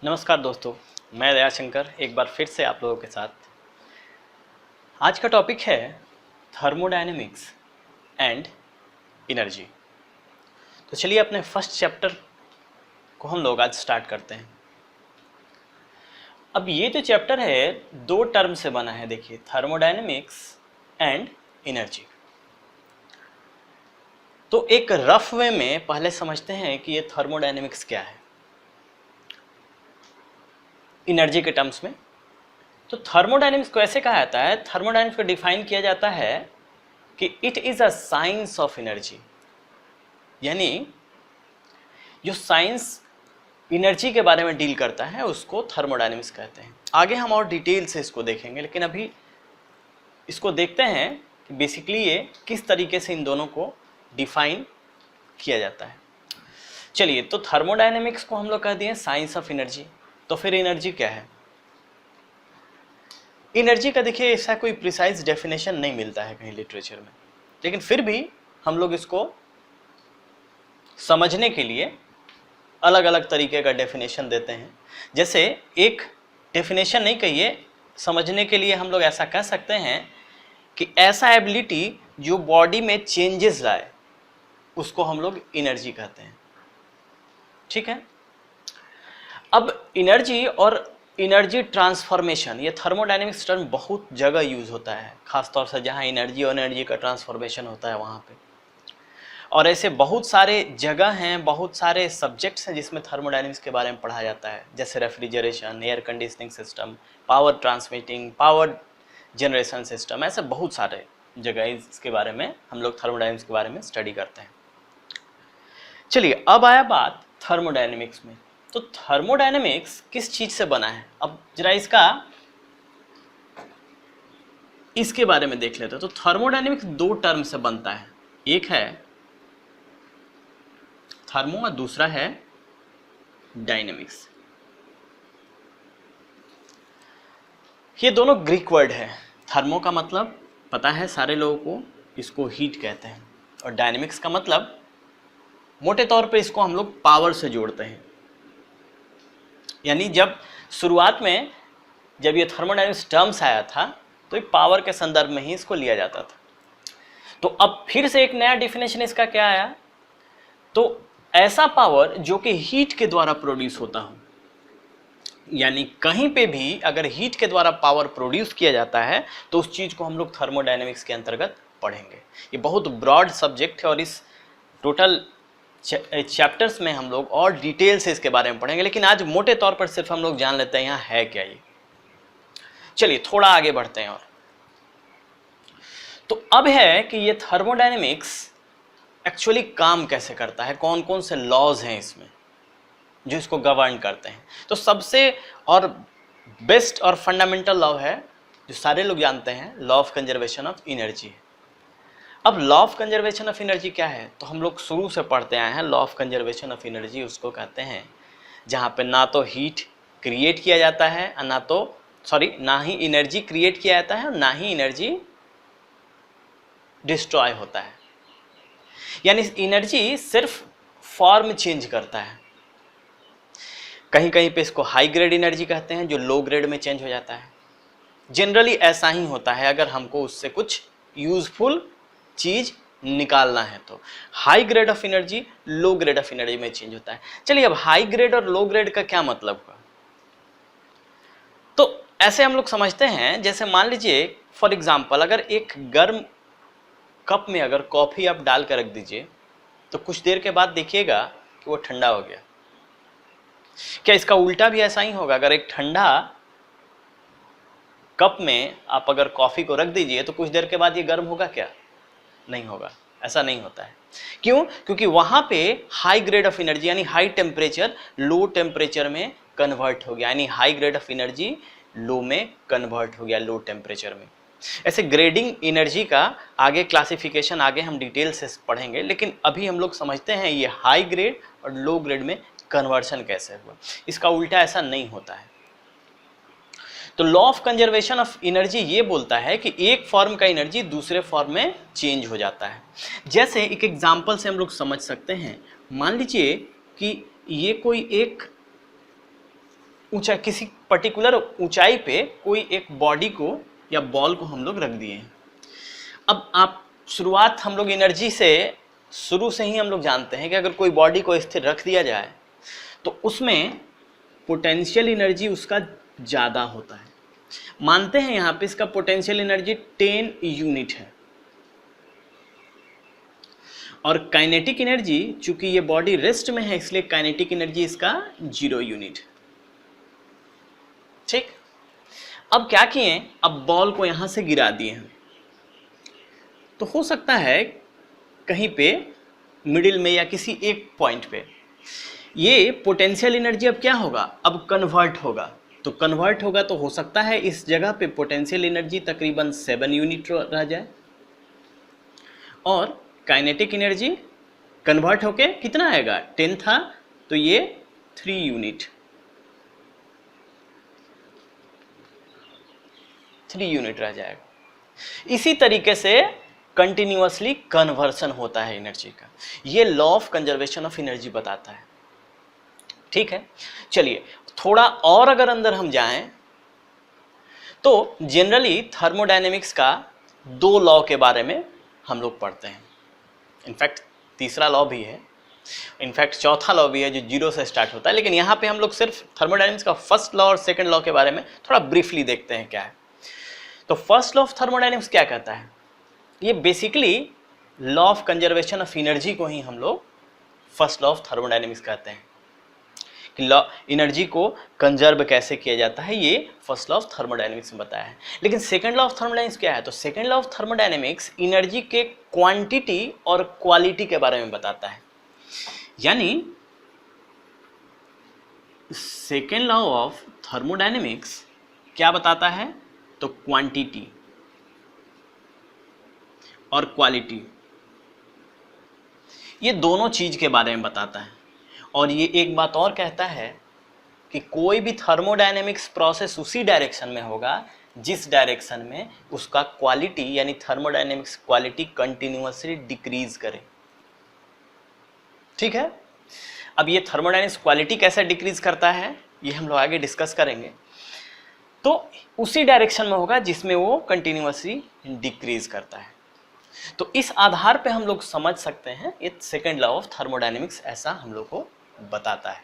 नमस्कार दोस्तों, मैं दयाशंकर एक बार फिर से आप लोगों के साथ। आज का टॉपिक है थर्मोडायनेमिक्स एंड एनर्जी। तो चलिए अपने फर्स्ट चैप्टर को हम लोग आज स्टार्ट करते हैं। अब ये जो चैप्टर है दो टर्म से बना है, देखिए, थर्मोडायनेमिक्स एंड एनर्जी। तो एक रफ वे में पहले समझते हैं कि ये थर्मोडायनेमिक्स क्या है एनर्जी के टर्म्स में। तो थर्मोडायनेमिक्स को ऐसे कहा जाता है, थर्मोडायनेमिक्स को डिफाइन किया जाता है कि it is a science of energy, यानी जो साइंस एनर्जी के बारे में डील करता है उसको थर्मोडायनेमिक्स कहते हैं। आगे हम और डिटेल से इसको देखेंगे, लेकिन अभी इसको देखते हैं कि बेसिकली ये किस तरीके से इन दोनों को डिफाइन किया जाता है। चलिए, तो थर्मोडायनेमिक्स को हम लोग कह दिए साइंस ऑफ एनर्जी। तो फिर एनर्जी क्या है? एनर्जी का देखिए ऐसा कोई प्रिसाइज डेफिनेशन नहीं मिलता है कहीं लिटरेचर में, लेकिन फिर भी हम लोग इसको समझने के लिए अलग अलग तरीके का डेफिनेशन देते हैं। जैसे एक डेफिनेशन नहीं कहिए, समझने के लिए हम लोग ऐसा कह सकते हैं कि ऐसा एबिलिटी जो बॉडी में चेंजेस लाए उसको हम लोग एनर्जी कहते हैं। ठीक है। अब एनर्जी और एनर्जी ट्रांसफॉर्मेशन, ये थर्मोडायनेमिक्स टर्म बहुत जगह यूज होता है, खासतौर से जहाँ एनर्जी और एनर्जी का ट्रांसफॉर्मेशन होता है वहाँ पे। और ऐसे बहुत सारे जगह हैं, बहुत सारे सब्जेक्ट्स हैं जिसमें थर्मोडायनेमिक्स के बारे में पढ़ाया जाता है, जैसे refrigeration, air conditioning system, power transmitting, power generation system, ऐसे बहुत सारे जगह इसके बारे में हम लोग थर्मोडायनेमिक्स के बारे में स्टडी करते हैं। चलिए, अब आया बात थर्मोडायनेमिक्स में। तो थर्मोडायनेमिक्स किस चीज से बना है? अब जरा इसके बारे में देख लेते हैं। तो थर्मोडायनेमिक्स दो टर्म से बनता है, एक है थर्मो और दूसरा है डायनेमिक्स। ये दोनों ग्रीक वर्ड है। थर्मो का मतलब पता है सारे लोगों को, इसको हीट कहते हैं, और डायनेमिक्स का मतलब मोटे तौर पे इसको हम लोग पावर से जोड़ते हैं। यानी जब शुरुआत में जब ये थर्मोडायनेमिक्स टर्म्स आया था तो एक पावर के संदर्भ में ही इसको लिया जाता था। तो अब फिर से एक नया डिफिनेशन इसका क्या आया? तो ऐसा पावर जो कि हीट के द्वारा प्रोड्यूस होता हो, यानी कहीं पे भी अगर हीट के द्वारा पावर प्रोड्यूस किया जाता है तो उस चीज को हम लोग थर्मोडायनेमिक्स के अंतर्गत पढ़ेंगे। ये बहुत ब्रॉड सब्जेक्ट है और इस टोटल चैप्टर्स में हम लोग और डिटेल से इसके बारे में पढ़ेंगे, लेकिन आज मोटे तौर पर सिर्फ हम लोग जान लेते हैं यहाँ है क्या ये। चलिए थोड़ा आगे बढ़ते हैं। और तो अब है कि ये थर्मोडायनेमिक्स एक्चुअली काम कैसे करता है, कौन कौन से लॉज हैं इसमें जो इसको गवर्न करते हैं। तो सबसे और बेस्ट और फंडामेंटल लॉ है जो सारे लोग जानते हैं, law of conservation of energy. अब law of conservation of energy क्या है? तो हम लोग शुरू से पढ़ते आए हैं, law of conservation of energy उसको कहते हैं जहाँ पे ना तो हीट क्रिएट किया जाता है, ना ही एनर्जी क्रिएट किया जाता है और ना ही एनर्जी डिस्ट्रॉय होता है। यानी एनर्जी सिर्फ फॉर्म चेंज करता है। कहीं कहीं पे इसको हाई ग्रेड एनर्जी कहते हैं जो लो ग्रेड में चेंज हो जाता है। जनरली ऐसा ही होता है, अगर हमको उससे कुछ यूजफुल चीज निकालना है तो high grade of energy low grade of energy में चेंज होता है। चलिए, अब हाई ग्रेड और लो ग्रेड का क्या मतलब हुआ? तो ऐसे हम लोग समझते हैं, जैसे मान लीजिए फॉर एग्जांपल अगर एक गर्म कप में अगर कॉफी आप डाल कर रख दीजिए तो कुछ देर के बाद देखिएगा कि वो ठंडा हो गया। क्या इसका उल्टा भी ऐसा ही होगा? अगर एक ठंडा कप में आप अगर कॉफी को रख दीजिए तो कुछ देर के बाद ये गर्म होगा क्या? नहीं होगा, ऐसा नहीं होता है। क्यों? क्योंकि वहां पे हाई ग्रेड ऑफ एनर्जी यानी हाई टेम्परेचर लो टेम्परेचर में कन्वर्ट हो गया, यानी high grade of energy low में कन्वर्ट हो गया, लो टेम्परेचर में। ऐसे ग्रेडिंग एनर्जी का आगे क्लासिफिकेशन आगे हम डिटेल से पढ़ेंगे, लेकिन अभी हम लोग समझते हैं ये हाई ग्रेड और लो ग्रेड में कन्वर्शन कैसे हुआ। इसका उल्टा ऐसा नहीं होता है। तो law of conservation of energy ये बोलता है कि एक फॉर्म का एनर्जी दूसरे फॉर्म में चेंज हो जाता है। जैसे एक एग्जांपल से हम लोग समझ सकते हैं, मान लीजिए कि ये कोई एक ऊंचा किसी पर्टिकुलर ऊंचाई पे कोई एक बॉडी को या बॉल को हम लोग रख दिए हैं। अब आप शुरुआत हम लोग एनर्जी से शुरू से ही हम लोग जानते हैं कि अगर कोई बॉडी को स्थिर रख दिया जाए तो उसमें पोटेंशियल एनर्जी उसका ज़्यादा होता है। मानते हैं यहाँ पे इसका पोटेंशियल एनर्जी 10 यूनिट है, और काइनेटिक एनर्जी, चूंकि ये बॉडी रेस्ट में है इसलिए काइनेटिक एनर्जी इसका 0 यूनिट। ठीक, अब क्या किए, अब बॉल को यहां से गिरा दिए हैं, तो हो सकता है कहीं पे मिडिल में या किसी एक पॉइंट पे ये पोटेंशियल एनर्जी अब क्या होगा, अब कन्वर्ट होगा। तो कन्वर्ट होगा तो हो सकता है इस जगह पे पोटेंशियल एनर्जी तकरीबन 7 यूनिट रह जाए, और काइनेटिक एनर्जी कन्वर्ट होके कितना आएगा, 10 था तो ये 3 यूनिट, 3 यूनिट रह जाएगा। इसी तरीके से कंटिन्यूअसली कन्वर्सन होता है एनर्जी का। ये law of conservation of energy बताता है। ठीक है, चलिए थोड़ा और अगर अंदर हम जाएं तो जनरली थर्मोडायनेमिक्स का 2 लॉ के बारे में हम लोग पढ़ते हैं। इनफैक्ट तीसरा लॉ भी है, इनफैक्ट चौथा लॉ भी है जो 0 से स्टार्ट होता है, लेकिन यहाँ पे हम लोग सिर्फ थर्मोडायनेमिक्स का फर्स्ट लॉ और सेकंड लॉ के बारे में थोड़ा ब्रीफली देखते हैं क्या है। तो फर्स्ट लॉ ऑफ थर्मोडायनेमिक्स क्या कहता है, ये basically law of conservation of energy को ही हम लोग फर्स्ट लॉ ऑफ थर्मोडायनेमिक्स कहते हैं, कि लॉ एनर्जी को कंजर्व कैसे किया जाता है, ये फर्स्ट लॉ ऑफ थर्मोडायनेमिक्स में बताया है। लेकिन सेकंड लॉ ऑफ थर्मोडायनेमिक्स क्या है, तो second law of thermodynamics energy के क्वांटिटी और क्वालिटी के बारे में बताता है। यानी सेकंड लॉ ऑफ थर्मोडायनेमिक्स क्या बताता है, तो क्वांटिटी और क्वालिटी, ये दोनों चीज के बारे में बताता है। और ये एक बात और कहता है कि कोई भी थर्मोडायनेमिक्स प्रोसेस उसी डायरेक्शन में होगा जिस डायरेक्शन में उसका क्वालिटी यानी थर्मोडायनेमिक्स क्वालिटी कंटिन्यूअसली डिक्रीज करे। ठीक है, अब ये थर्मोडायनेमिक्स क्वालिटी कैसे डिक्रीज करता है ये हम लोग आगे डिस्कस करेंगे। तो उसी डायरेक्शन में होगा जिसमें वो कंटिन्यूअसली डिक्रीज करता है। तो इस आधार पे हम लोग समझ सकते हैं ये सेकंड लॉ ऑफ थर्मोडायनेमिक्स ऐसा हम लोग को बताता है।